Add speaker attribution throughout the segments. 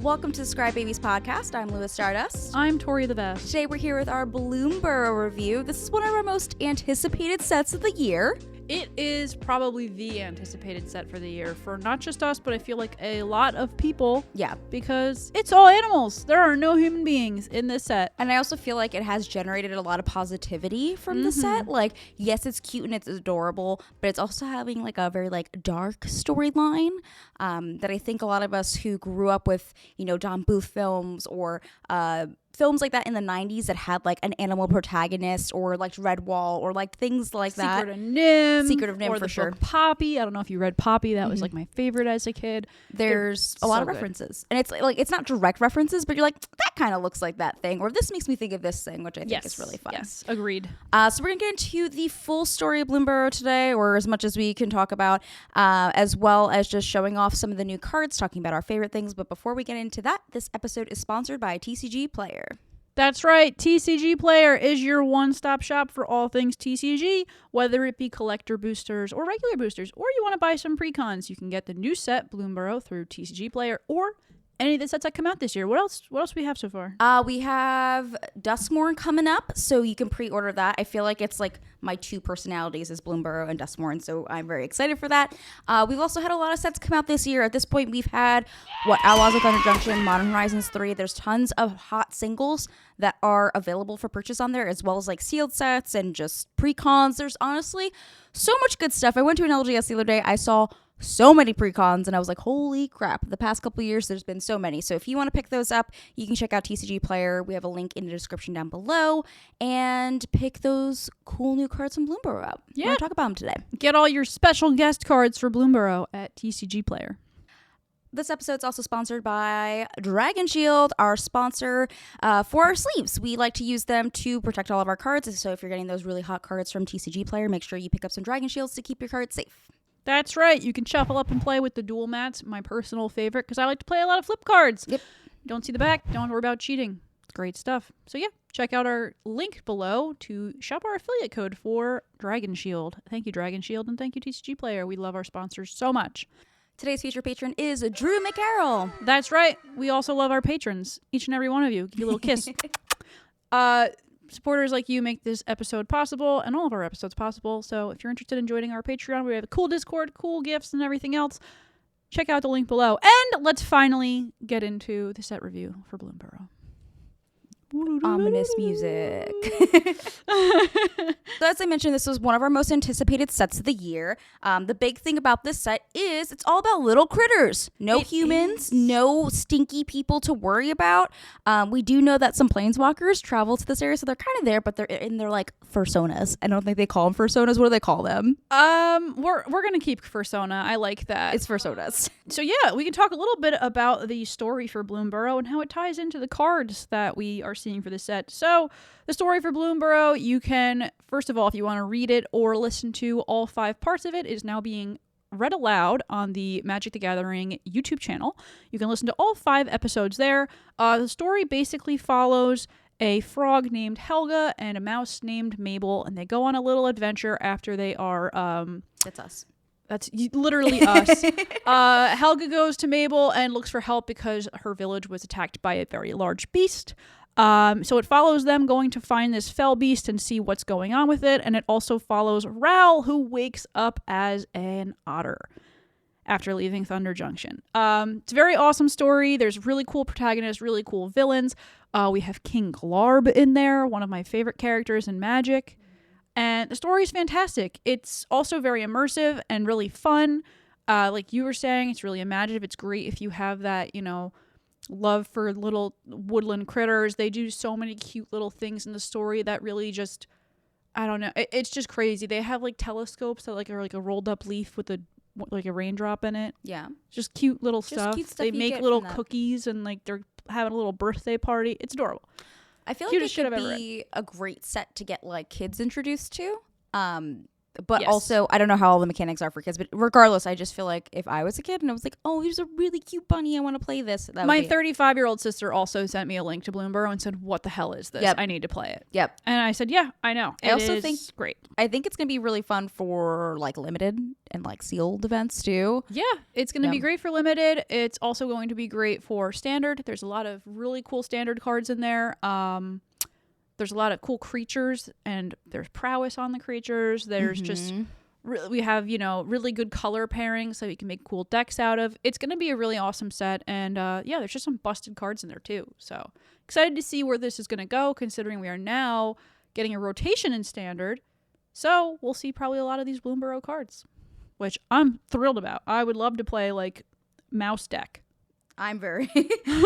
Speaker 1: Welcome to Scribe Babies podcast. I'm Lewis Stardust.
Speaker 2: I'm Tori the Best.
Speaker 1: Today we're here with our Bloomburrow review. This is one of our most anticipated sets of the year.
Speaker 2: It is probably the anticipated set for the year for not just us, but I feel like a lot of people.
Speaker 1: Yeah.
Speaker 2: Because it's all animals. There are no human beings in this set.
Speaker 1: And I also feel like it has generated a lot of positivity from the set. Like, yes, it's cute and it's adorable, but it's also having like a very like dark storyline that I think a lot of us who grew up with, you know, Don Bluth films or films like that in the 90s that had like an animal protagonist, or like Redwall, or like things like that. Secret of Nim,
Speaker 2: or
Speaker 1: for
Speaker 2: the
Speaker 1: sure.
Speaker 2: book Poppy. I don't know if you read Poppy. That was like my favorite as a kid.
Speaker 1: There's a lot of references, and it's like it's not direct references, but you're like, that kind of looks like that thing, or this makes me think of this thing, which I think is really fun.
Speaker 2: Yes, agreed.
Speaker 1: So we're gonna get into the full story of Bloomburrow today, or as much as we can talk about, as well as just showing off some of the new cards, talking about our favorite things. But before we get into that, this episode is sponsored by TCG Player.
Speaker 2: That's right. TCG Player is your one-stop shop for all things TCG, whether it be collector boosters or regular boosters, or you want to buy some Precons. You can get the new set Bloomburrow through TCG Player or any of the sets that come out this year. What else do we have so far?
Speaker 1: We have Duskmorn coming up, so you can pre-order that. I feel like it's like my two personalities is Bloomburrow and Duskmorn, so I'm very excited for that. We've also had a lot of sets come out this year. At this point, we've had Outlaws of Thunder Junction, Modern Horizons 3. There's tons of hot singles that are available for purchase on there, as well as like sealed sets and just Precons. There's honestly so much good stuff. I went to an LGS the other day. I saw so many Precons, and I was like, holy crap. The past couple of years, there's been so many. So if you want to pick those up, you can check out TCG Player. We have a link in the description down below, and pick those cool new cards from Bloomburrow up.
Speaker 2: Yeah.
Speaker 1: We're going to talk about them today.
Speaker 2: Get all your special guest cards for Bloomburrow at TCG Player.
Speaker 1: This episode is also sponsored by Dragon Shield, our sponsor for our sleeves. We like to use them to protect all of our cards. So if you're getting those really hot cards from TCG Player, make sure you pick up some Dragon Shields to keep your cards safe.
Speaker 2: That's right. You can shuffle up and play with the dual mats, my personal favorite, because I like to play a lot of flip cards.
Speaker 1: Yep.
Speaker 2: Don't see the back. Don't worry about cheating. It's great stuff. So yeah, check out our link below to shop our affiliate code for Dragon Shield. Thank you, Dragon Shield, and thank you, TCG Player. We love our sponsors so much.
Speaker 1: Today's featured patron is Drew McCarroll.
Speaker 2: That's right. We also love our patrons, each and every one of you. Give you a little kiss. Supporters like you make this episode possible and all of our episodes possible. So if you're interested in joining our Patreon, we have a cool Discord, cool gifts, and everything else. Check out the link below. And let's finally get into the set review for Bloomburrow.
Speaker 1: Ominous music. So as I mentioned, this was one of our most anticipated sets of the year. The big thing about this set is it's all about little critters. No humans, no stinky people to worry about. We do know that some planeswalkers travel to this area, so they're kind of there, but they're in their like fursonas. I don't think they call them fursonas. What do they call them?
Speaker 2: We're gonna keep fursona. I like that.
Speaker 1: It's fursonas.
Speaker 2: So yeah, we can talk a little bit about the story for Bloomburrow and how it ties into the cards that we are seeing for the set. So the story for Bloomburrow, you can, first of all, if you want to read it or listen to all 5 parts of it, is now being read aloud on the Magic the Gathering YouTube channel. You can listen to all 5 episodes there. The story basically follows a frog named Helga and a mouse named Mabel, and they go on a little adventure after they are
Speaker 1: That's us.
Speaker 2: That's literally us. Helga goes to Mabel and looks for help because her village was attacked by a very large beast. So it follows them going to find this fell beast and see what's going on with it. And it also follows Ral, who wakes up as an otter after leaving Thunder Junction. It's a very awesome story. There's really cool protagonists, really cool villains. We have King Glarb in there, one of my favorite characters in Magic. And the story is fantastic. It's also very immersive and really fun. Like you were saying, it's really imaginative. It's great if you have that, you know, love for little woodland critters. They do so many cute little things in the story that really just, I don't know. It's just crazy. They have like telescopes that like are like a rolled up leaf with a raindrop in it.
Speaker 1: Yeah.
Speaker 2: Just cute little
Speaker 1: Just
Speaker 2: stuff.
Speaker 1: cute stuff
Speaker 2: They
Speaker 1: you
Speaker 2: make
Speaker 1: get
Speaker 2: little
Speaker 1: from that.
Speaker 2: cookies and like they're having a little birthday party. It's adorable.
Speaker 1: I feel like
Speaker 2: Cutest
Speaker 1: it
Speaker 2: shit
Speaker 1: could
Speaker 2: I've ever
Speaker 1: be a great set to get like kids introduced to. But
Speaker 2: Yes.
Speaker 1: also, I don't know how all the mechanics are for kids. But regardless, I just feel like if I was a kid and I was like, oh, here's a really cute bunny, I want to play this. That
Speaker 2: My
Speaker 1: would be
Speaker 2: 35-year-old sister also sent me a link to Bloomburrow and said, what the hell is this?
Speaker 1: Yep.
Speaker 2: I need to play it.
Speaker 1: Yep.
Speaker 2: And I said, yeah, I know.
Speaker 1: I also think
Speaker 2: great.
Speaker 1: I think it's gonna be really fun for like limited and like sealed events too.
Speaker 2: Yeah, it's going to be great for limited. It's also going to be great for standard. There's a lot of really cool standard cards in there. There's a lot of cool creatures, and there's prowess on the creatures. There's just we have, you know, really good color pairings so you can make cool decks out of. It's going to be a really awesome set, and yeah, there's just some busted cards in there too. So excited to see where this is going to go, considering we are now getting a rotation in standard. So we'll see probably a lot of these Bloomburrow cards, which I'm thrilled about. I would love to play like mouse deck.
Speaker 1: I'm very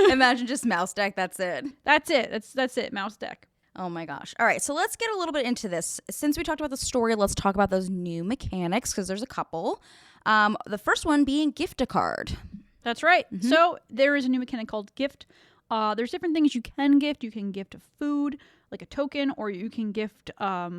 Speaker 1: imagine just mouse deck. That's it.
Speaker 2: That's it. That's it. Mouse deck.
Speaker 1: Oh my gosh. All right. So let's get a little bit into this. Since we talked about the story, let's talk about those new mechanics because there's a couple. The first one being gift a card.
Speaker 2: That's right. So there is a new mechanic called gift. There's different things you can gift. You can gift a food, like a token, or you can gift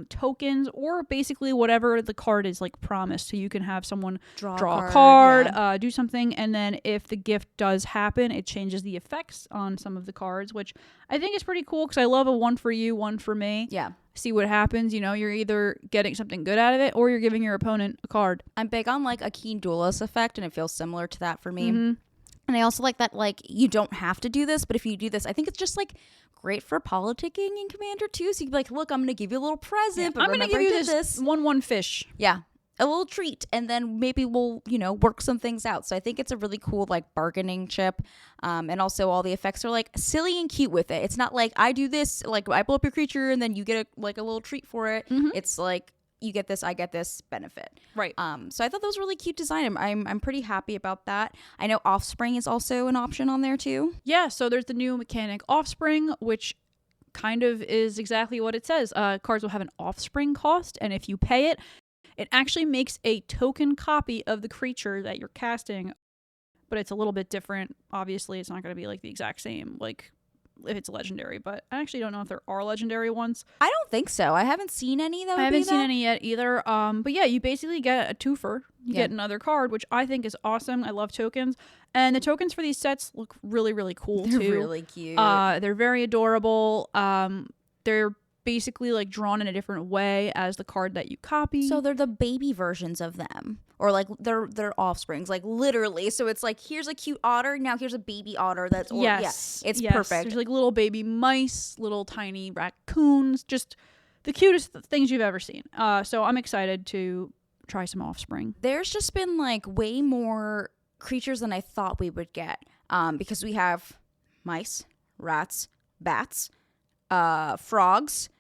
Speaker 2: tokens, or basically whatever the card is like promised. So you can have someone draw a card, do something, and then if the gift does happen, it changes the effects on some of the cards, which I think is pretty cool because I love a one for you, one for me.
Speaker 1: Yeah.
Speaker 2: See what happens. You know, you're either getting something good out of it or you're giving your opponent a card.
Speaker 1: I'm big on like a keen duelist effect, and it feels similar to that for me. And I also like that, like, you don't have to do this, but if you do this, I think it's just, like, great for politicking in Commander, too. So you can be like, look, I'm going to give you a little present, but
Speaker 2: I'm going to give you this 1/1 fish.
Speaker 1: Yeah, a little treat, and then maybe we'll, you know, work some things out. So I think it's a really cool, like, bargaining chip. And also all the effects are, like, silly and cute with it. It's not like, I do this, like, I blow up your creature, and then you get, a little treat for it. It's like, you get this, I get this benefit.
Speaker 2: Right.
Speaker 1: So I thought that was a really cute design. I'm pretty happy about that. I know Offspring is also an option on there too.
Speaker 2: Yeah, so there's the new mechanic Offspring, which kind of is exactly what it says. Cards will have an Offspring cost, and if you pay it, it actually makes a token copy of the creature that you're casting, but it's a little bit different. Obviously, it's not going to be like the exact same, like if it's legendary, but I actually don't know if there are legendary ones.
Speaker 1: I don't think so. I haven't seen any that would
Speaker 2: I haven't
Speaker 1: be
Speaker 2: seen
Speaker 1: that.
Speaker 2: any yet either. But yeah, you basically get a twofer. You get another card, which I think is awesome. I love tokens. And the tokens for these sets look really, really cool
Speaker 1: They're
Speaker 2: too.
Speaker 1: really cute.
Speaker 2: They're very adorable. They're basically like drawn in a different way as the card that you copy.
Speaker 1: So they're the baby versions of them, or like they're offsprings, like literally. So it's like, here's a cute otter, now here's a baby otter. That's it's perfect.
Speaker 2: There's like little baby mice, little tiny raccoons, just the cutest things you've ever seen. So I'm excited to try some Offspring.
Speaker 1: There's just been like way more creatures than I thought we would get, because we have mice, rats, bats, frogs,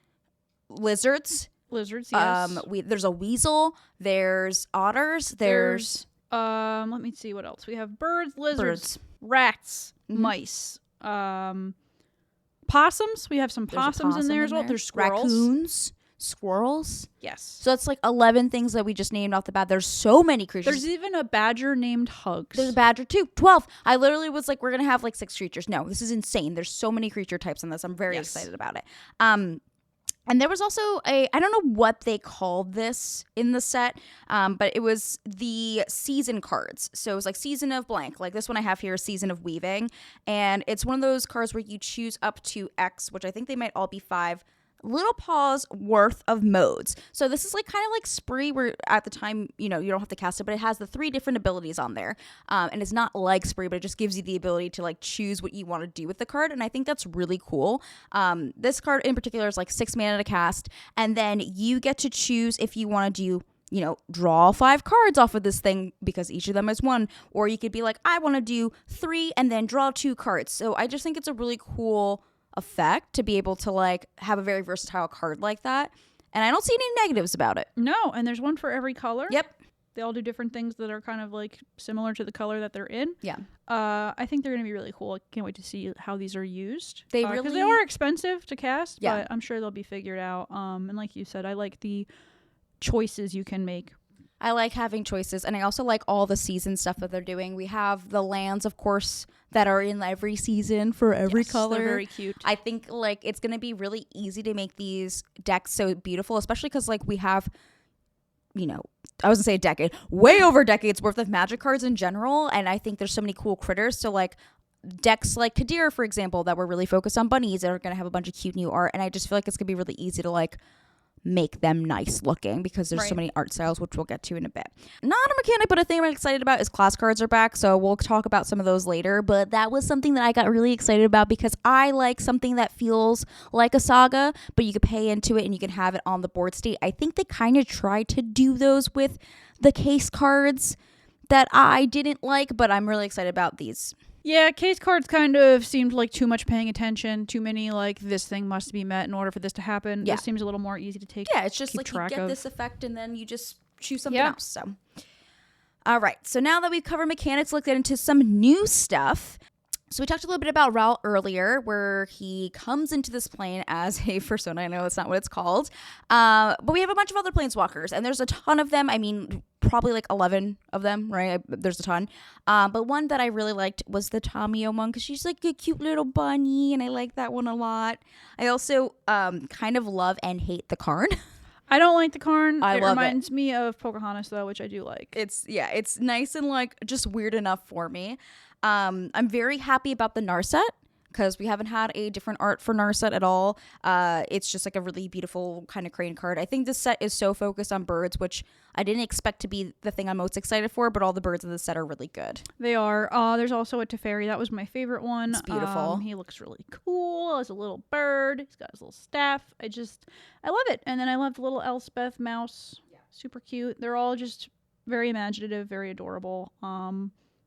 Speaker 1: lizards,
Speaker 2: yes.
Speaker 1: There's a weasel, there's otters, there's
Speaker 2: let me see what else we have. Birds, lizards, rats, mice, possums. We have some possums in there as well. There's squirrels,
Speaker 1: raccoons, squirrels.
Speaker 2: Yes.
Speaker 1: So that's like 11 things that we just named off the bat. There's so many creatures.
Speaker 2: There's even a badger named Hugs.
Speaker 1: There's a badger too. 12. I literally was like, we're gonna have like 6 creatures. No, this is insane. There's so many creature types in this. I'm very excited about it. And there was also I don't know what they called this in the set, but it was the season cards. So it was like season of blank. Like this one I have here is season of weaving. And it's one of those cards where you choose up to X, which I think they might all be 5 little paws worth of modes. So this is like kind of like Spree, where at the time, you know, you don't have to cast it, but it has the 3 different abilities on there. And it's not like Spree, but it just gives you the ability to like choose what you want to do with the card. And I think that's really cool. This card in particular is like 6 mana to cast. And then you get to choose if you want to do, you know, draw 5 cards off of this thing because each of them is 1. Or you could be like, I want to do 3 and then draw 2 cards. So I just think it's a really cool effect to be able to like have a very versatile card like that, and I don't see any negatives about it.
Speaker 2: No, and there's one for every color.
Speaker 1: Yep.
Speaker 2: They all do different things that are kind of like similar to the color that they're in.
Speaker 1: Yeah.
Speaker 2: I think they're gonna be really cool. I can't wait to see how these are used.
Speaker 1: They
Speaker 2: because they are expensive to cast,
Speaker 1: Yeah.
Speaker 2: but I'm sure they'll be figured out. And like you said, I like the choices you can make.
Speaker 1: I like having choices, and I also like all the season stuff that they're doing. We have the lands, of course, that are in every season for every color.
Speaker 2: They're very cute.
Speaker 1: I think like it's going to be really easy to make these decks so beautiful, especially because like we have, I was gonna say a decade, way over decades worth of Magic cards in general. And I think there's so many cool critters. So like decks like Kadir, for example, that were really focused on bunnies that are gonna have a bunch of cute new art. And I just feel like it's gonna be really easy to like make them nice looking because there's so many art styles, which we'll get to in a bit. Not a mechanic, but a thing I'm excited about is class cards are back, so we'll talk about some of those later. But that was something that I got really excited about because I like something that feels like a saga, but you could pay into it and you can have it on the board state. I think they kind of tried to do those with the case cards that I didn't like, but I'm really excited about these.
Speaker 2: Yeah, case cards kind of seemed like too much paying attention, too many like this thing must be met in order for this to happen.
Speaker 1: Yeah.
Speaker 2: This seems a little more easy to take.
Speaker 1: Yeah, it's just like you get this effect and then you just choose something else. So, all right. So now that we've covered mechanics, let's get into some new stuff. So we talked a little bit about Ral earlier, where he comes into this plane as a persona. I know that's not what it's called. But we have a bunch of other planeswalkers, and there's a ton of them. I mean, probably like 11 of them, right? There's a ton. But one that I really liked was the Tamio one, because she's like a cute little bunny, and I like that one a lot. I also kind of love and hate the Karn.
Speaker 2: I don't like the Karn.
Speaker 1: It
Speaker 2: reminds me of Pocahontas, though, which I do like.
Speaker 1: It's nice and like just weird enough for me. I'm very happy about the Narset because we haven't had a different art for Narset at all. It's just like a really beautiful kind of crane card. I think this set is so focused on birds, which I didn't expect to be the thing I'm most excited for, but all the birds in the set are really good.
Speaker 2: They are. There's also a Teferi. That was my favorite one.
Speaker 1: It's beautiful.
Speaker 2: He looks really cool as a little bird. He's got his little staff. I love it. And then I love the little Elspeth mouse. Yeah. Super cute. They're all just very imaginative, very adorable.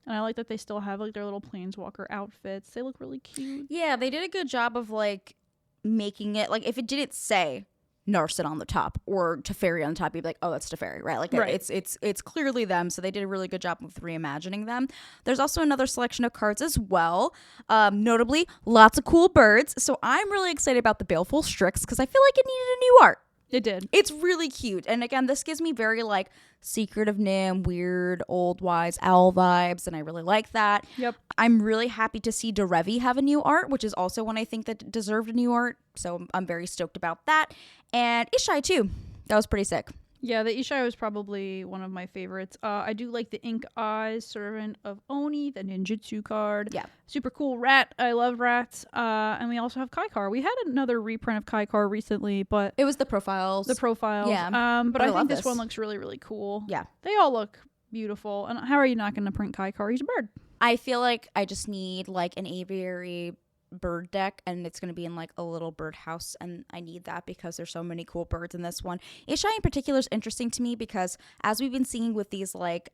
Speaker 2: And I like that they still have like their little planeswalker outfits. They look really cute.
Speaker 1: Yeah, they did a good job of like making it like if it didn't say Narset on the top or Teferi on the top, you'd be like, oh, that's Teferi, right? Like it's clearly them. So they did a really good job of reimagining them. There's also another selection of cards as well. Notably, lots of cool birds. So I'm really excited about the Baleful Strix because I feel like it needed a new art.
Speaker 2: It did.
Speaker 1: It's really cute. And again, this gives me very like Secret of Nim, weird, old, wise owl vibes. And I really like that.
Speaker 2: Yep.
Speaker 1: I'm really happy to see Derevi have a new art, which is also one I think that deserved a new art. So I'm very stoked about that. And Ishai too. That was pretty sick.
Speaker 2: Yeah, the Ishai was probably one of my favorites. I do like the Ink Eyes, Servant of Oni, the ninjutsu card.
Speaker 1: Yeah.
Speaker 2: Super cool rat. I love rats. And we also have Kaikar. We had another reprint of Kaikar recently, but
Speaker 1: it was the profiles.
Speaker 2: Yeah. But I think this one looks really, really cool.
Speaker 1: Yeah.
Speaker 2: They all look beautiful. And how are you not going to print Kaikar? He's a bird.
Speaker 1: I feel like I just need like an aviary bird deck, and it's going to be in like a little bird house, and I need that because there's so many cool birds in this one. Ishai in particular is interesting to me because as we've been seeing with these like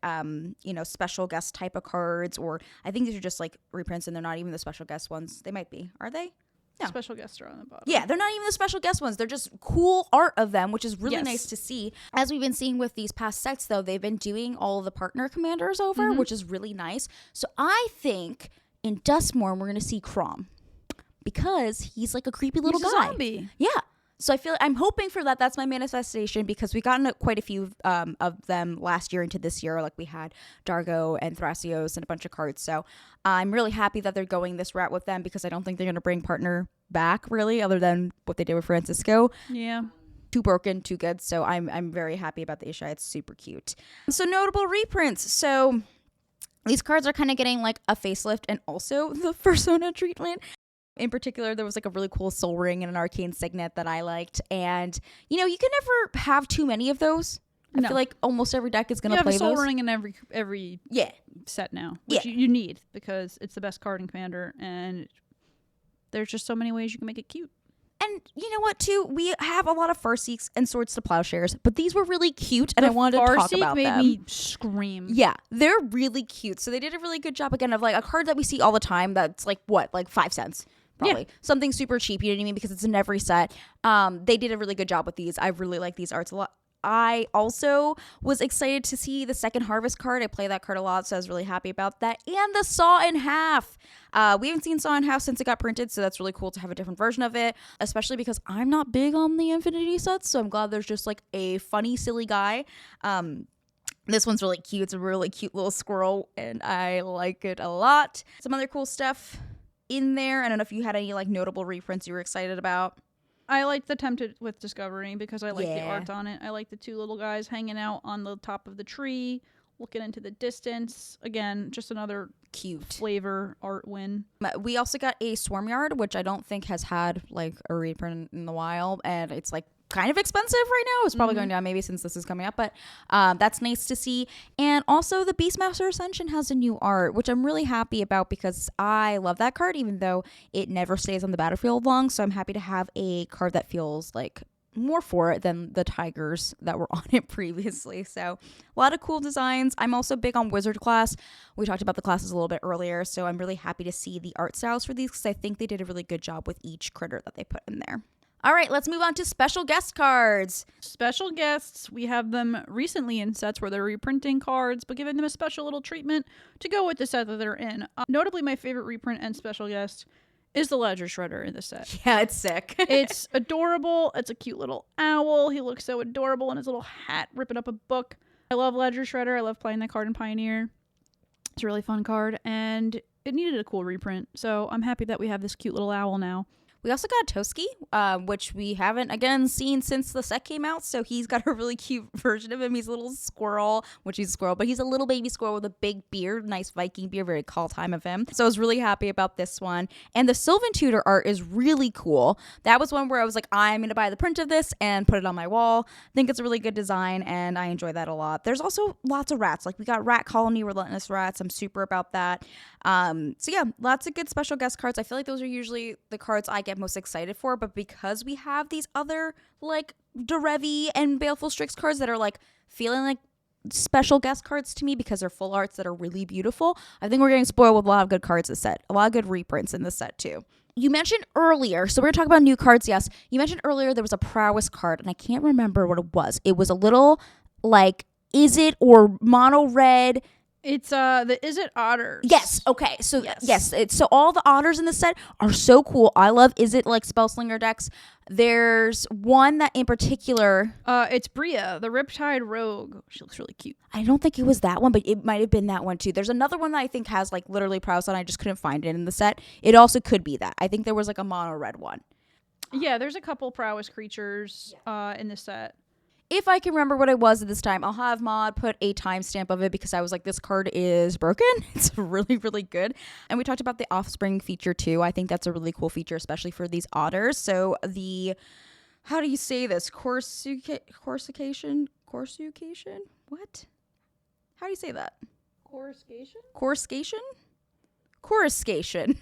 Speaker 1: special guest type of cards, or I think these are just like reprints and they're not even the special guest ones. They might be. Are they?
Speaker 2: No. Special guests are on the bottom.
Speaker 1: Yeah, they're not even the special guest ones. They're just cool art of them, which is really nice to see. As we've been seeing with these past sets, though, they've been doing all of the partner commanders over, which is really nice. So I think in Duskmourn, we're going to see Crom. Because he's like a creepy little guy.
Speaker 2: A zombie.
Speaker 1: Yeah. So I feel I'm hoping for that. That's my manifestation because we gotten quite a few of them last year into this year. Like we had Dargo and Thrasios and a bunch of cards. So I'm really happy that they're going this route with them because I don't think they're going to bring partner back really, other than what they did with Francisco.
Speaker 2: Yeah.
Speaker 1: Too broken, too good. So I'm very happy about the Ishai. It's super cute. So notable reprints. So these cards are kind of getting like a facelift and also the persona treatment. In particular, there was like a really cool Soul Ring and an Arcane Signet that I liked. And, you can never have too many of those. I feel like almost every deck is going to play those.
Speaker 2: You have a Soul Ring in every set now, which you need because it's the best card in Commander. And there's just so many ways you can make it cute.
Speaker 1: And you know what, too? We have a lot of Farseeks and Swords to Plowshares, but these were really cute, and I wanted to talk about them.
Speaker 2: Farseek made me scream.
Speaker 1: Yeah, they're really cute. So they did a really good job, again, of like a card that we see all the time that's like, what, like 5 cents? Probably. Yeah. Something super cheap, you know what I mean? Because it's in every set. They did a really good job with these. I really like these arts a lot. I also was excited to see the second Harvest card. I play that card a lot, so I was really happy about that. And the Saw in Half. We haven't seen Saw in Half since it got printed, so that's really cool to have a different version of it, especially because I'm not big on the Infinity sets, so I'm glad there's just like a funny, silly guy. This one's really cute. It's a really cute little squirrel, and I like it a lot. Some other cool stuff in there. I don't know if you had any like notable reprints you were excited about.
Speaker 2: I like the Tempted with Discovery because I like the
Speaker 1: Yeah.
Speaker 2: art on it. I like the two little guys hanging out on the top of the tree, looking into the distance. Again, just another
Speaker 1: Cute.
Speaker 2: flavor art win.
Speaker 1: We also got a Swarmyard, which I don't think has had like a reprint in a while, and it's like kind of expensive right now. It's probably going down maybe since this is coming up, but that's nice to see. And also the Beastmaster Ascension has a new art, which I'm really happy about because I love that card, even though it never stays on the battlefield long. So I'm happy to have a card that feels like more for it than the tigers that were on it previously. So a lot of cool designs. I'm also big on Wizard class. We talked about the classes a little bit earlier, so I'm really happy to see the art styles for these because I think they did a really good job with each critter that they put in there. All right, let's move on to special guest cards.
Speaker 2: Special guests, we have them recently in sets where they're reprinting cards, but giving them a special little treatment to go with the set that they're in. Notably, my favorite reprint and special guest is the Ledger Shredder in the set.
Speaker 1: Yeah, it's sick.
Speaker 2: It's adorable. It's a cute little owl. He looks so adorable in his little hat ripping up a book. I love Ledger Shredder. I love playing that card in Pioneer. It's a really fun card, and it needed a cool reprint, so I'm happy that we have this cute little owl now.
Speaker 1: We also got Toski, which we haven't, again, seen since the set came out. So he's got a really cute version of him. He's a little squirrel, which he's a squirrel, but he's a little baby squirrel with a big beard, nice Viking beard, very call time of him. So I was really happy about this one. And the Sylvan Tutor art is really cool. That was one where I was like, I'm going to buy the print of this and put it on my wall. I think it's a really good design, and I enjoy that a lot. There's also lots of rats. Like we got Rat Colony, Relentless Rats. I'm super about that. So yeah, lots of good special guest cards. I feel like those are usually the cards I get most excited for, but because we have these other like Derevi and Baleful Strix cards that are like feeling like special guest cards to me because they're full arts that are really beautiful, I think we're getting spoiled with a lot of good cards this set. A lot of good reprints in this set too. You mentioned earlier, so we're going to talk about new cards, yes. You mentioned earlier there was a prowess card, and I can't remember what it was. It was a little like Izzet or mono red.
Speaker 2: It's the Izzet Otters.
Speaker 1: Yes. Okay. So yes. So all the otters in the set are so cool. I love Izzet like Spellslinger decks. There's one that in particular.
Speaker 2: It's Bria, the Riptide Rogue. She looks really cute.
Speaker 1: I don't think it was that one, but it might have been that one too. There's another one that I think has like literally prowess on. I just couldn't find it in the set. It also could be that. I think there was like a mono red one.
Speaker 2: Yeah, there's a couple prowess creatures in the set.
Speaker 1: If I can remember what it was at this time, I'll have Mod put a timestamp of it because I was like, this card is broken. It's really, really good. And we talked about the Offspring feature too. I think that's a really cool feature, especially for these otters. So the, how do you say this? Corsication? What? How do you say that?
Speaker 2: Coruscation?
Speaker 1: Coruscation.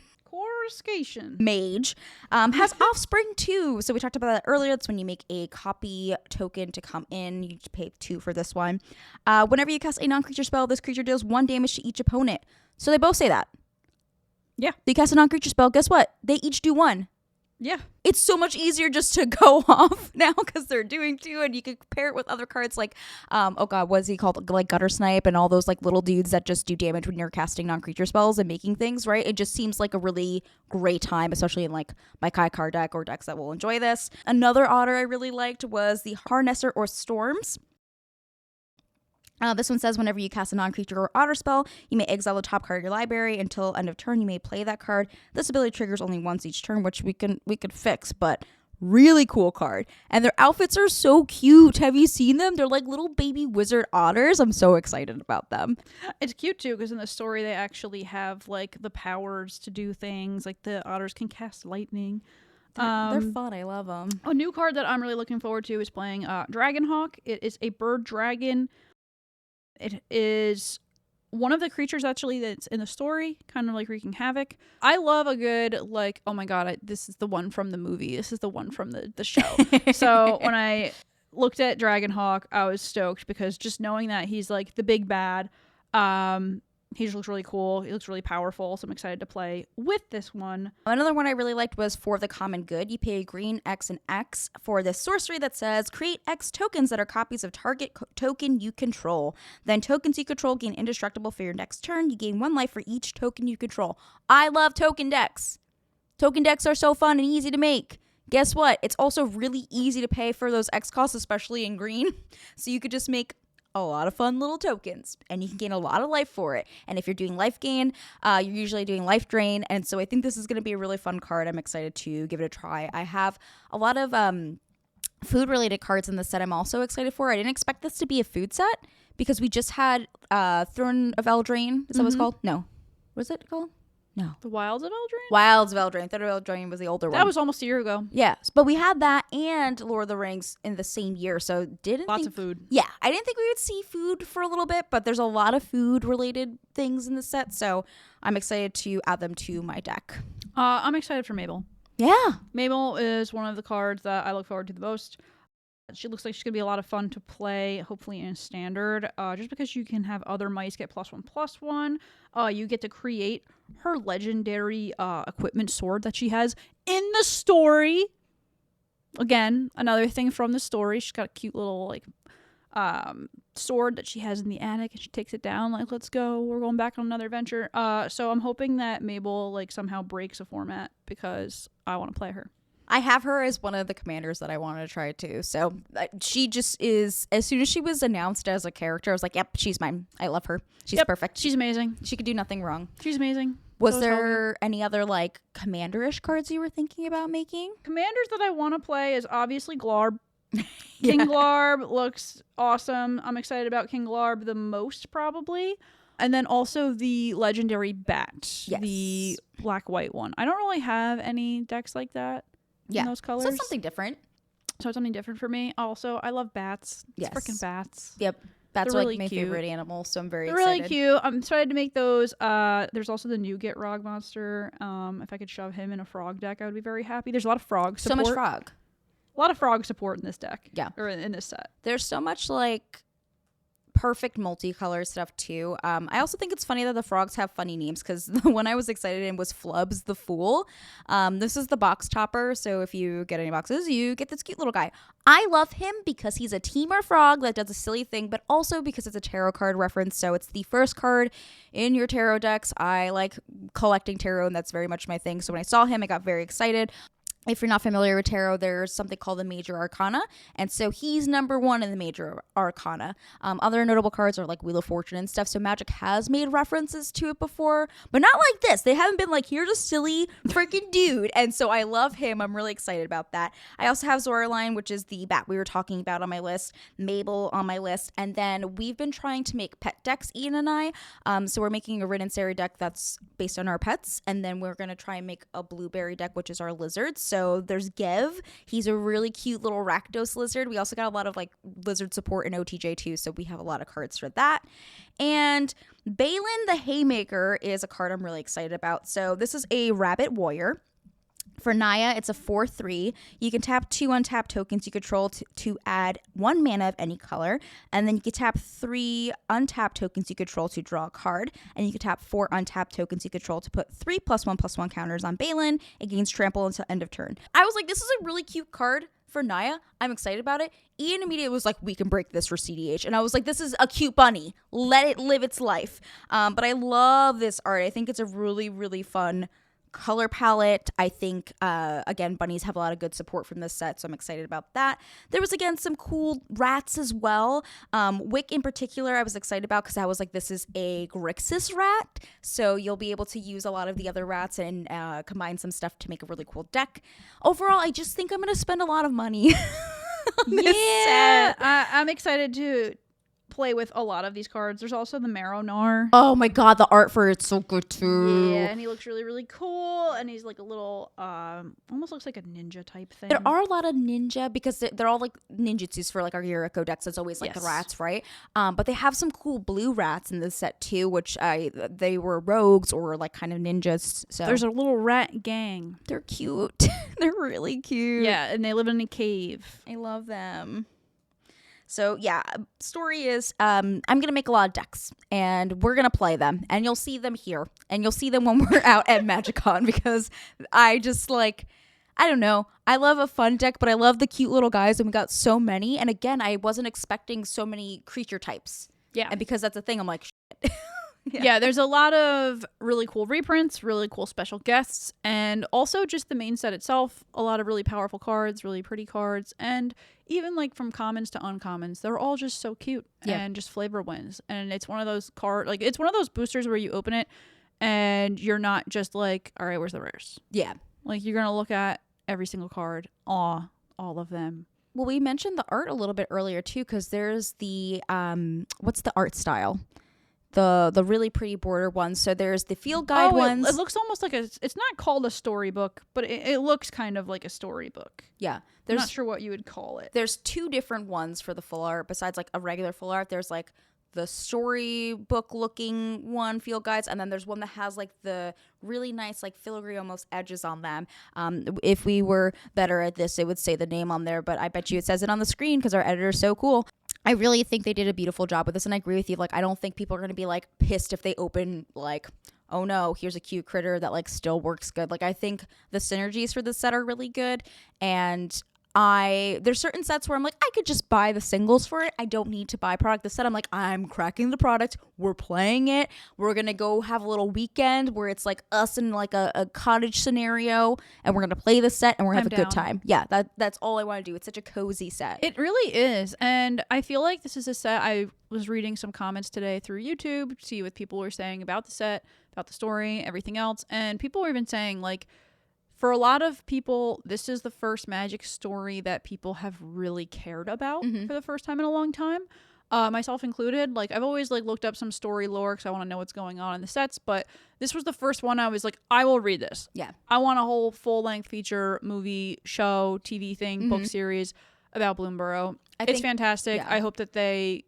Speaker 1: Mage has Offspring too. So we talked about that earlier. That's when you make a copy token to come in. You pay 2 for this one. Whenever you cast a non-creature spell, this creature deals 1 damage to each opponent. So they both say that.
Speaker 2: Yeah.
Speaker 1: You cast a non-creature spell, guess what? They each do 1.
Speaker 2: Yeah.
Speaker 1: It's so much easier just to go off now because they're doing 2, and you can compare it with other cards like, what is he called? Like Gutter Snipe and all those like little dudes that just do damage when you're casting non-creature spells and making things, right? It just seems like a really great time, especially in like my Kai card deck or decks that will enjoy this. Another otter I really liked was the Harnesser or Storms. This one says whenever you cast a non-creature or otter spell, you may exile the top card of your library. Until end of turn, you may play that card. This ability triggers only once each turn, which we could fix, but really cool card. And their outfits are so cute. Have you seen them? They're like little baby wizard otters. I'm so excited about them.
Speaker 2: It's cute too because in the story they actually have like the powers to do things. Like the otters can cast lightning.
Speaker 1: They're fun. I love them.
Speaker 2: A new card that I'm really looking forward to is playing Dragonhawk. It is a bird dragon. It is one of the creatures actually that's in the story, kind of like wreaking havoc. I love a good like, oh my god, this is the one from the movie. This is the one from the show. So when I looked at Dragonhawk, I was stoked because just knowing that he's like the big bad, he just looks really cool. He looks really powerful, so I'm excited to play with this one.
Speaker 1: Another one I really liked was For the Common Good. You pay a green X and X for this sorcery that says, create X tokens that are copies of target token you control. Then tokens you control gain indestructible for your next turn. You gain 1 life for each token you control. I love token decks. Token decks are so fun and easy to make. Guess what? It's also really easy to pay for those X costs, especially in green. So you could just make a lot of fun little tokens, and you can gain a lot of life for it. And if you're doing life gain, you're usually doing life drain. And so I think this is going to be a really fun card. I'm excited to give it a try. I have a lot of food related cards in this set I'm also excited for. I didn't expect this to be a food set because we just had Throne of Eldraine. Is that what it's called? No. What is it called? No.
Speaker 2: The Wilds of Eldraine?
Speaker 1: Wilds of Eldraine. Throne of Eldraine was the older one.
Speaker 2: That was almost a year ago.
Speaker 1: Yes, but we had that and Lord of the Rings in the same year, so
Speaker 2: Lots of food.
Speaker 1: Yeah, I didn't think we would see food for a little bit, but there's a lot of food-related things in the set, so I'm excited to add them to my deck.
Speaker 2: I'm excited for Mabel.
Speaker 1: Yeah.
Speaker 2: Mabel is one of the cards that I look forward to the most. She looks like she's going to be a lot of fun to play, hopefully in standard, just because you can have other mice get +1/+1. You get to create her legendary equipment sword that she has in the story. Again, another thing from the story. She's got a cute little like sword that she has in the attic, and she takes it down like, let's go, we're going back on another adventure. So I'm hoping that Mabel like somehow breaks a format because I want to play her.
Speaker 1: I have her as one of the commanders that I want to try too. So she just is, as soon as she was announced as a character, I was like, yep, she's mine. I love her. She's perfect.
Speaker 2: She's amazing.
Speaker 1: She could do nothing wrong.
Speaker 2: She's amazing.
Speaker 1: Was there any other like commander-ish cards you were thinking about making?
Speaker 2: Commanders that I want to play is obviously Glarb. King Glarb looks awesome. I'm excited about King Glarb the most probably. And then also the legendary bat, the black-white one. I don't really have any decks like that. In those colors.
Speaker 1: So it's something different.
Speaker 2: So it's something different for me. Also, I love bats.
Speaker 1: Yes.
Speaker 2: It's freaking bats.
Speaker 1: Yep. Bats are
Speaker 2: really
Speaker 1: like my
Speaker 2: cute.
Speaker 1: favorite animal, so I'm very
Speaker 2: They're
Speaker 1: excited.
Speaker 2: really cute. I'm excited to make those. There's also the new Get Rog monster. If I could shove him in a frog deck, I would be very happy. There's a lot of frog support.
Speaker 1: So much frog.
Speaker 2: A lot of frog support in this deck.
Speaker 1: Yeah.
Speaker 2: Or in this set.
Speaker 1: There's so much like perfect multicolor stuff too. I also think it's funny that the frogs have funny names because the one I was excited in was Flubs the Fool. This is the box topper, so if you get any boxes, you get this cute little guy. I love him because he's a Temur frog that does a silly thing, but also because it's a tarot card reference, so it's the first card in your tarot decks. I like collecting tarot, and that's very much my thing, so when I saw him, I got very excited. If you're not familiar with tarot, there's something called the Major Arcana, and so he's number 1 in the Major Arcana. Other notable cards are like Wheel of Fortune and stuff, so Magic has made references to it before, but not like this. They haven't been like, here's a silly freaking dude, and so I love him. I'm really excited about that. I also have Zoraline, which is the bat we were talking about on my list, Mabel on my list, and then we've been trying to make pet decks, Ian and I, so we're making a Rin and Sari deck that's based on our pets, and then we're going to try and make a Blueberry deck, which is our lizards. So there's Gev. He's a really cute little Rakdos lizard. We also got a lot of like lizard support in OTJ too, so we have a lot of cards for that. And Balin the Haymaker is a card I'm really excited about. So this is a rabbit warrior. For Naya, it's a 4/3. You can tap 2 untapped tokens you control to add 1 mana of any color. And then you can tap 3 untapped tokens you control to draw a card. And you can tap 4 untapped tokens you control to put 3 +1/+1 counters on Balin. It gains trample until end of turn. I was like, this is a really cute card for Naya. I'm excited about it. Ian immediately was like, we can break this for CDH. And I was like, this is a cute bunny. Let it live its life. But I love this art. I think it's a really, really fun color palette. I think, again, bunnies have a lot of good support from this set, so I'm excited about that. There was, again, some cool rats as well. Wick in particular, I was excited about because I was like, this is a Grixis rat, so you'll be able to use a lot of the other rats and combine some stuff to make a really cool deck. Overall, I just think I'm going to spend a lot of money on this set.
Speaker 2: I'm excited to play with a lot of these cards. There's also the Marrow-Gnar.
Speaker 1: Oh my god, the art for it's so good too.
Speaker 2: Yeah, and he looks really, really cool, and he's like a little, almost looks like a ninja type thing.
Speaker 1: There are a lot of ninja because they're all like ninjutsus for like our Yuriko decks. It's always like the rats, right? But they have some cool blue rats in this set too, which they were rogues or like kind of ninjas. So
Speaker 2: there's a little rat gang.
Speaker 1: They're cute. They're really cute.
Speaker 2: Yeah, and they live in a cave.
Speaker 1: I love them. So yeah, story is I'm gonna make a lot of decks and we're gonna play them and you'll see them here and you'll see them when we're out at MagicCon because I just like, I don't know, I love a fun deck, but I love the cute little guys and we got so many, and again I wasn't expecting so many creature types.
Speaker 2: Yeah,
Speaker 1: and because that's a thing, I'm like, shit.
Speaker 2: Yeah, there's a lot of really cool reprints, really cool special guests, and also just the main set itself. A lot of really powerful cards, really pretty cards, and even like from commons to uncommons, they're all just so cute and just flavor wins. And it's one of those it's one of those boosters where you open it and you're not just like, all right, where's the rares?
Speaker 1: Yeah.
Speaker 2: Like, you're gonna look at every single card, all of them.
Speaker 1: Well, we mentioned the art a little bit earlier too, because there's the what's the art style? The really pretty border ones. So there's the field guide ones.
Speaker 2: It looks almost like it's not called a storybook, but it looks kind of like a storybook.
Speaker 1: Yeah.
Speaker 2: I'm not sure what you would call it.
Speaker 1: There's two different ones for the full art besides like a regular full art. There's like the storybook looking one, field guides, and then there's one that has like the really nice like filigree almost edges on them. If we were better at this, it would say the name on there, but I bet you it says it on the screen because our editor is so cool. I really think they did a beautiful job with this, and I agree with you. Like, I don't think people are going to be like pissed if they open like, oh no, here's a cute critter that like still works good. Like, I think the synergies for this set are really good, and there's certain sets where I'm like, I could just buy the singles for it. I don't need to buy product. This set, I'm like, I'm cracking the product. We're playing it. We're going to go have a little weekend where it's like us in like a cottage scenario, and we're going to play the set and we're going to have a good time. Yeah, that's all I want to do. It's such a cozy set.
Speaker 2: It really is. And I feel like this is a set. I was reading some comments today through YouTube to see what people were saying about the set, about the story, everything else. And people were even saying like, for a lot of people, this is the first Magic story that people have really cared about for the first time in a long time, myself included. Like, I've always like looked up some story lore because I want to know what's going on in the sets, but this was the first one I was like, I will read this.
Speaker 1: Yeah,
Speaker 2: I want a whole full-length feature, movie, show, TV thing, book series about Bloomburrow. It's fantastic. Yeah. I hope that they,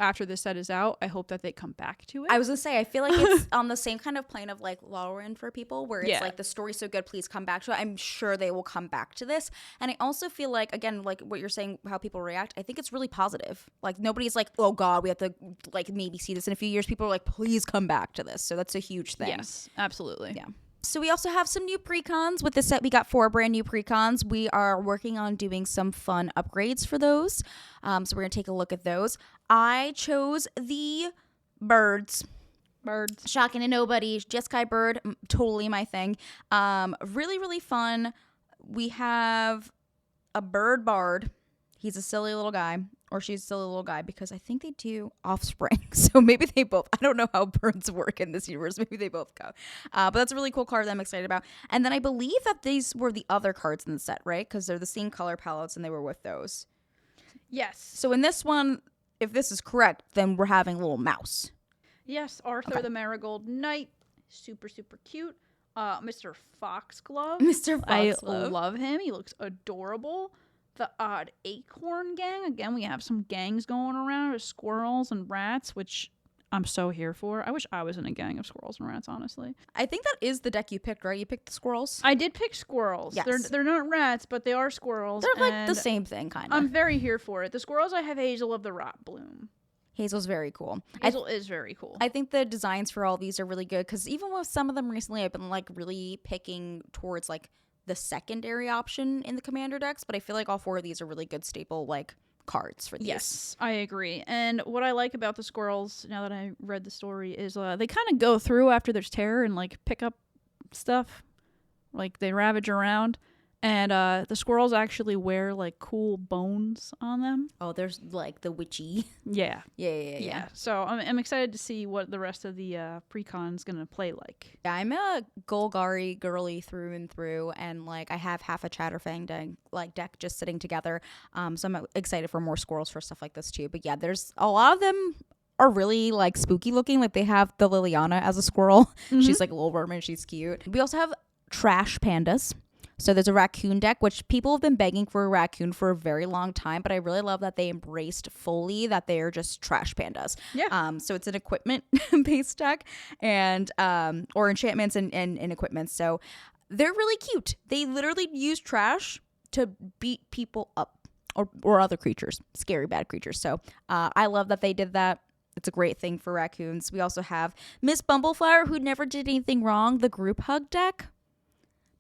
Speaker 2: after this set is out, I hope that they come back to it.
Speaker 1: I was gonna say, I feel like it's on the same kind of plane of like Lawren for people, where it's like the story's so good, please come back to it. I'm sure they will come back to this. And I also feel like, again, like what you're saying, how people react, I think it's really positive. Like, nobody's like, oh god, we have to like maybe see this in a few years. People are like, please come back to this. So that's a huge thing.
Speaker 2: Yes, absolutely.
Speaker 1: Yeah. So we also have some new precons. With this set, we got 4 brand new precons. We are working on doing some fun upgrades for those. So we're going to take a look at those. I chose the birds. Shocking to nobody. Jeskai bird, totally my thing. Really, really fun. We have a bird bard. He's a silly little guy. Or she's a silly little guy, because I think they do offspring. So maybe they both. I don't know how birds work in this universe. Maybe they both go. But that's a really cool card that I'm excited about. And then I believe that these were the other cards in the set, right? Because they're the same color palettes and they were with those.
Speaker 2: Yes.
Speaker 1: So in this one, if this is correct, then we're having a little mouse.
Speaker 2: Yes, Arthur the Marigold Knight. Super, super cute. Mr. Foxglove.
Speaker 1: Mr. Foxglove.
Speaker 2: I love him. He looks adorable. The Odd Acorn Gang. Again, we have some gangs going around with squirrels and rats, which I'm so here for. I wish I was in a gang of squirrels and rats, honestly.
Speaker 1: I think that is the deck you picked, right? You picked the squirrels?
Speaker 2: I did pick squirrels.
Speaker 1: Yes.
Speaker 2: They're not rats, but they are squirrels.
Speaker 1: They're like the same thing, kind of.
Speaker 2: I'm very here for it. The squirrels, I have Hazel of the Rot Bloom.
Speaker 1: Hazel's very cool.
Speaker 2: Hazel is very cool.
Speaker 1: I think the designs for all these are really good, because even with some of them recently, I've been like really picking towards like the secondary option in the commander decks, but I feel like all 4 of these are really good staple like cards for these.
Speaker 2: Yes, I agree. And what I like about the squirrels, now that I read the story, is they kind of go through after there's terror and like pick up stuff. Like, they ravage around. And the squirrels actually wear like cool bones on them.
Speaker 1: Oh, there's like the witchy.
Speaker 2: Yeah.
Speaker 1: Yeah.
Speaker 2: So I'm excited to see what the rest of the precon's gonna play like.
Speaker 1: Yeah, I'm a Golgari girly through and through, and like I have half a Chatterfang deck just sitting together. So I'm excited for more squirrels for stuff like this too. But yeah, there's a lot of them are really like spooky looking. Like, they have the Liliana as a squirrel. She's like a little vermin. She's cute. We also have trash pandas. So there's a raccoon deck, which people have been begging for a raccoon for a very long time, but I really love that they embraced fully that they are just trash pandas.
Speaker 2: Yeah.
Speaker 1: So it's an equipment based deck, and or enchantments and equipment. So they're really cute. They literally use trash to beat people up or other creatures, scary bad creatures. So I love that they did that. It's a great thing for raccoons. We also have Miss Bumbleflower, who never did anything wrong, the group hug deck.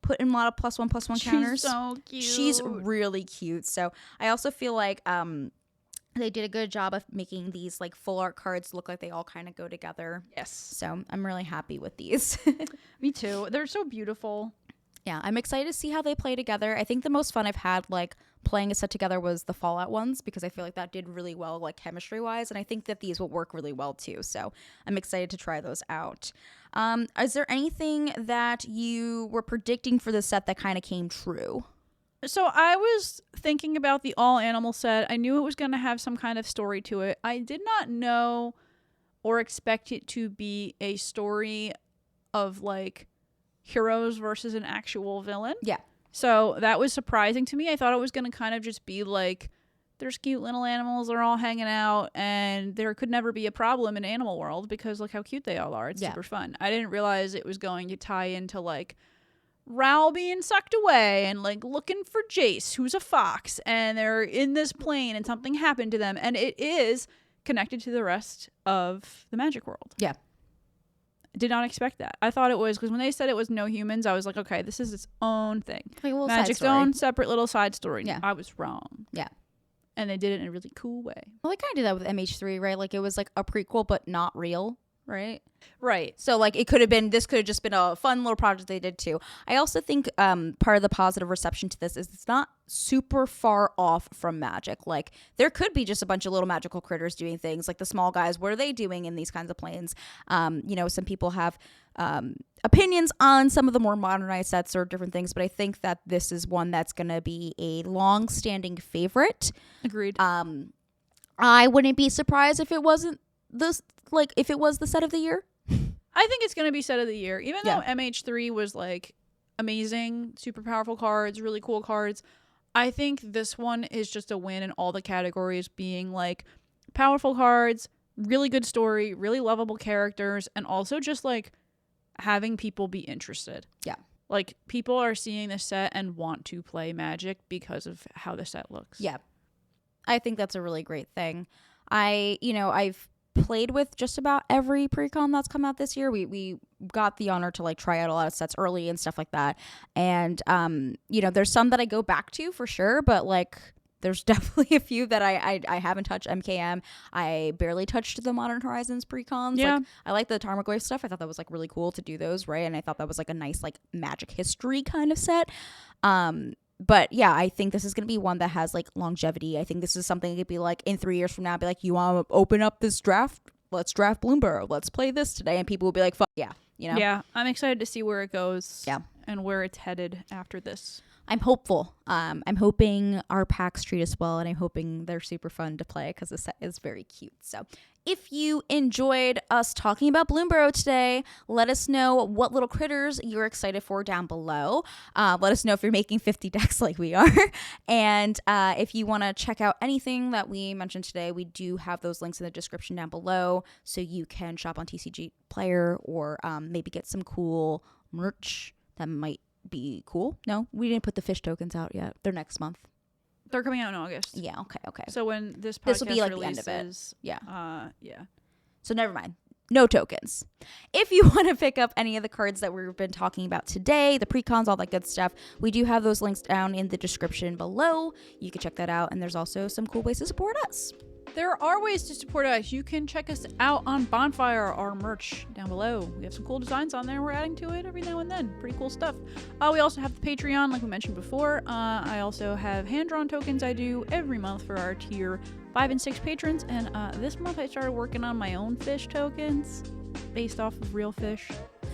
Speaker 1: Put in a lot of +1/+1 counters.
Speaker 2: She's so cute.
Speaker 1: She's really cute. So I also feel like They did a good job of making these like full art cards look like they all kind of go together.
Speaker 2: Yes.
Speaker 1: So I'm really happy with these.
Speaker 2: Me too. They're so beautiful.
Speaker 1: Yeah, I'm excited to see how they play together. I think the most fun I've had like playing a set together was the Fallout ones, because I feel like that did really well like chemistry wise, and I think that these will work really well too. So I'm excited to try those out. Is there anything that you were predicting for the set that kind of came true?
Speaker 2: So I was thinking about the all animal set. I knew it was going to have some kind of story to it. I did not know or expect it to be a story of like heroes versus an actual villain.
Speaker 1: Yeah.
Speaker 2: So that was surprising to me. I thought it was going to kind of just be like, there's cute little animals, they're all hanging out, and there could never be a problem in Animal World because look how cute they all are. It's super fun. I didn't realize it was going to tie into like Raoul being sucked away and like looking for Jace, who's a fox, and they're in this plane and something happened to them, and it is connected to the rest of the magic world.
Speaker 1: Yeah.
Speaker 2: Did not expect that. I thought it was, because when they said it was no humans, I was like, okay, this is its own thing.
Speaker 1: Like a little
Speaker 2: Magic's own separate little side story.
Speaker 1: Yeah.
Speaker 2: I was wrong.
Speaker 1: Yeah.
Speaker 2: And they did it in a really cool way.
Speaker 1: Well, they kind of did that with MH3, right? Like it was like a prequel, but not real, right?
Speaker 2: Right.
Speaker 1: So like this could have just been a fun little project they did too. I also think part of the positive reception to this is it's not super far off from Magic. Like there could be just a bunch of little magical critters doing things, like the small guys. What are they doing in these kinds of planes? Some people have opinions on some of the more modernized sets or different things, but I think that this is one that's going to be a long-standing favorite.
Speaker 2: Agreed.
Speaker 1: I wouldn't be surprised if it wasn't if it was the set of the year.
Speaker 2: I think it's going to be set of the year. Even though MH3 was like amazing, super powerful cards, really cool cards, I think this one is just a win in all the categories, being like powerful cards, really good story, really lovable characters, and also just like having people be interested.
Speaker 1: Yeah.
Speaker 2: Like people are seeing this set and want to play Magic because of how the set looks.
Speaker 1: Yeah. I think that's a really great thing. I've played with just about every Precon that's come out this year. We got the honor to like try out a lot of sets early and stuff like that. And there's some that I go back to for sure, but like there's definitely a few that I haven't touched. MKM, I barely touched the Modern Horizons Precons.
Speaker 2: Yeah.
Speaker 1: Like I like the Tarmogoyf stuff. I thought that was like really cool to do those, right? And I thought that was like a nice like Magic history kind of set. But yeah, I think this is going to be one that has like longevity. I think this is something that could be like in 3 years from now, be like, you want to open up this draft? Let's draft Bloomburrow. Let's play this today. And people will be like, fuck yeah.
Speaker 2: Yeah, I'm excited to see where it goes.
Speaker 1: Yeah.
Speaker 2: And where it's headed after this.
Speaker 1: I'm hopeful. I'm hoping our packs treat us well, and I'm hoping they're super fun to play because the set is very cute. So if you enjoyed us talking about Bloomburrow today, let us know what little critters you're excited for down below. Let us know if you're making 50 decks like we are. And if you want to check out anything that we mentioned today, we do have those links in the description down below, so you can shop on TCG Player or maybe get some cool merch that might be cool. No, we didn't put the fish tokens out yet. They're next month.
Speaker 2: They're coming out in August.
Speaker 1: Yeah, okay.
Speaker 2: So when this
Speaker 1: will be like
Speaker 2: releases,
Speaker 1: the end of it. Yeah.
Speaker 2: Yeah.
Speaker 1: So never mind. No tokens. If you want to pick up any of the cards that we've been talking about today, the Precons, all that good stuff, we do have those links down in the description below. You can check that out, and there's also some cool ways to support us.
Speaker 2: There are ways to support us. You can check us out on Bonfire, our merch down below. We have some cool designs on there. We're adding to it every now and then. Pretty cool stuff. We also have the Patreon, like we mentioned before. I also have hand-drawn tokens I do every month for our tier 5 and 6 patrons. And this month I started working on my own fish tokens based off of real fish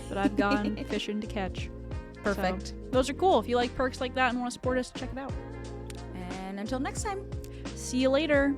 Speaker 2: that I've gone fishing to catch.
Speaker 1: Perfect.
Speaker 2: So, those are cool. If you like perks like that and want to support us, check it out.
Speaker 1: And until next time.
Speaker 2: See you later.